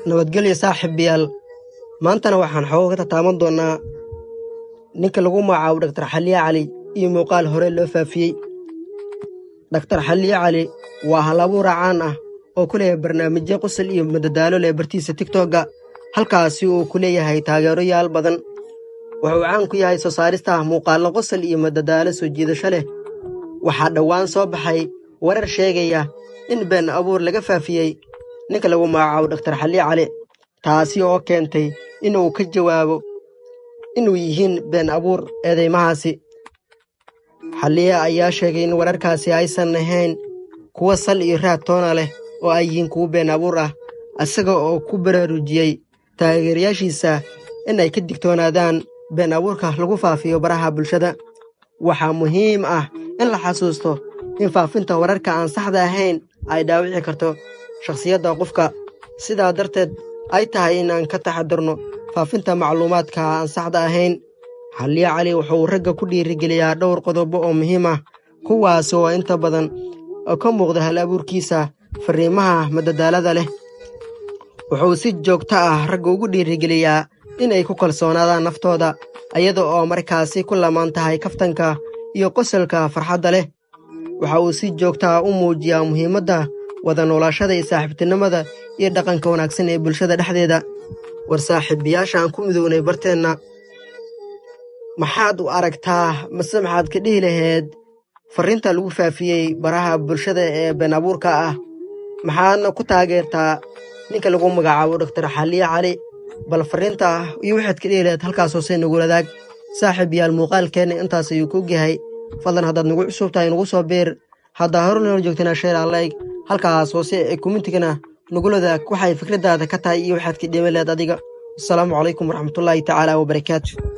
nabadgelyo saaxiibayaal maantana waxaan xoogaa ka taaban doonaa ninka lagu magacaabo Dr. Xaliya Cali iyo muuqaal hore loo faafiyay. Dr. Xaliya Cali waa hal-abuur caan ah oo ku leeyahay barnaamijyo qosol iyo madadaalo leh bartiisa TikTok-ga, halkaasi uu ku leeyahay taageerayaal badan. Wuxuu caan ku yahay soo saarista muuqaallo qosol iyo madadaalo soo jiidasho leh. Waxaa dhowaan soo baxay warar sheegaya in been abuur laga faafiyay ninka lagu magacaabo Dr. Xaliya Cali, taasi oo keentay inuu ka jawaabo inuu yihiin been abuur eedeymahaasi. Xaliya ayaa sheegay in wararkaasi aysan ahayn kuwa sal iyo raad toona leh oo ay yihiin kuwa been abuur ah, isaga oo ku baraarujiyay taageerayaashiisa in ay ka digtoonaadaan been abuurka lagu faafiyo baraha bulshada. Waxaa muhiim ah in la xasuusto in faafinta wararka aan saxda ahayn ay dhaawici karto shakhsiyadda qofka, sidaa darteed ay tahay in aan ka taxadarno faafinta macluumaadka aan saxda ahayn. Xaliya Cali wuxuu ragga ku dhiirigeliyaa dhowr qodobo oo muhiim ah, kuwaas oo inta badan ka muuqda hal-abuurkiisa fariimaha madadaalada leh. Wuxuu si joogto ah ragga ugu dhiirigeliyaa in ay ku kalsoonaadaan naftooda, iyada oo markaasi ku lamaan tahay kaftanka iyo qosolka farxadda leh. Waxa uu si joogto ah u muujiyaa muhiimadda wada noolaashada iyo saaxiibtinimada iyo dhaqanka wanaagsan ee bulshada dhexdeeda. War saaxiibayaasha aan ku midownay barteenna, maxaad u aragtaa mase maxaad ka dhihi lahayd fariinta lagu faafiyey baraha bulshada ee been abuurka ah? Maxaadna ku taageertaa ninka lagu magacaabo Dr. Xaliya Cali? bal fariinta iyo waxaad ka dhihi lahayd halkaas hoose nagu wadaag. saaxiibayaal, muuqaalkeena intaas ayuu ku yahay. fadlan haddaad nagu cusub tahay nagu soo beer, haddaa hore nala joogtana share and like. halkaas hoose ee commentigana nagu wadaag waxay fikradaada ka tahay iyo waxaad ka dhihi lahayd adiga. Assalaamu calaykum waraxmatullaahi tacaala wabarakaatuh.